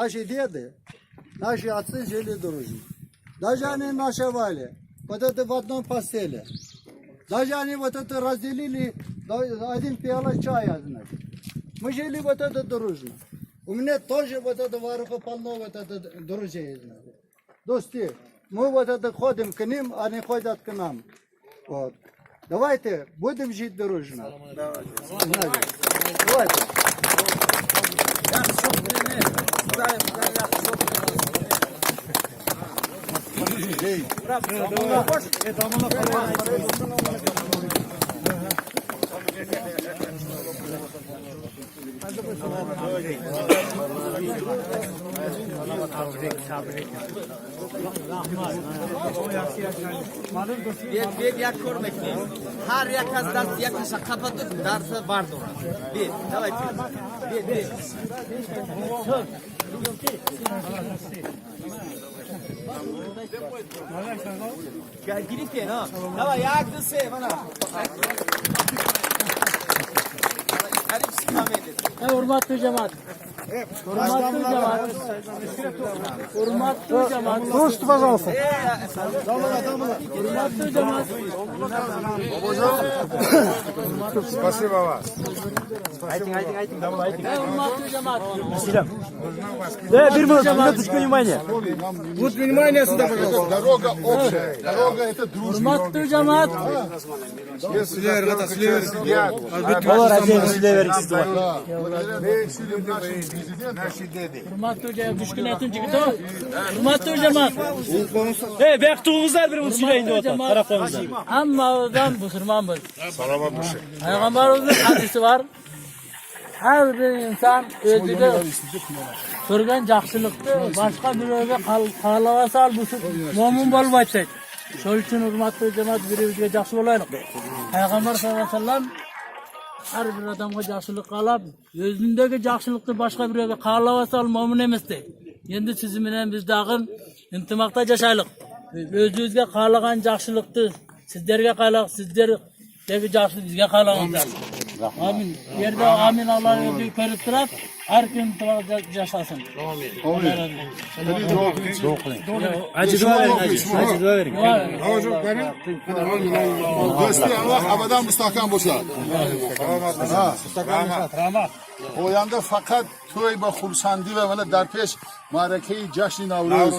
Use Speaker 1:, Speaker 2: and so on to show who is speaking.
Speaker 1: Наши деды, наши отцы жили дружно. Даже они ночевали вот это в одной постели. Даже они вот это разделили один пиала чая, значит. Мы жили вот это дружно. У меня тоже вот это варха полно вот это друзей, значит. Дости, мы вот это ходим к ним, они ходят к нам. Вот. Давайте будем жить дружно. Давайте.
Speaker 2: Bir yak görmek değil. Her yak az ders yaklaşa kapatıp derse vardır. Bir, давайте. Bir. Gel girip ye ha. Давай yak dese bana.
Speaker 3: Hurmatli cemaat. Hurmatli cemaat. Hurmatli cemaat.
Speaker 4: Слушайте, пожалуйста.
Speaker 3: Hurmatli cemaat.
Speaker 4: Спасибо вас.
Speaker 3: Hurmatli cemaat.
Speaker 5: Да, bir minutочку внимания.
Speaker 4: Вот внимание сюда, пожалуйста. Дорога общая. Дорога это дружба.
Speaker 3: Hurmatli cemaat.
Speaker 5: Allah razı sizle
Speaker 4: Наши деды.
Speaker 3: Hurmatli cemaat. Düşkün etin çıktı. Hurmatli cemaat.
Speaker 5: Hey, bektuğumuzlar bir musibeyin de otar taraflarımızda.
Speaker 3: Amma odan Müslümanız.
Speaker 4: Salama bir şey.
Speaker 3: Peygamberimizin hadisi var. Her bir insan özüge ko'rgan yaxshilikni boshqa birovga qalava sal mo'min bo'lmaydi. Shuning uchun hurmatli jamoat bir-biriga yaxshi bo'laylik. Payg'ambar sollallohu alayhi vasallam har bir odamga yaxshilik qilib, o'zindagi yaxshilikni boshqa birovga qalava sal mo'min emas deydi. Endi siz bilan biz dag'in intimoqda yashaylik. O'zingizga qalagan yaxshilikni sizlarga qalaq, sizlardagi yaxshilik bizga qalaqdir. Amin. Yerde amin Allah'ın büyük periptirap. Her kim yaşasın.
Speaker 5: Hacı dua verin, hacı dua verin.
Speaker 4: Dosti Allah abadan müstahkam bo'lsa. Rahmat. Oyanda fakat to'y va xursandi va mana darpesh ma'raka jashni Navro'z.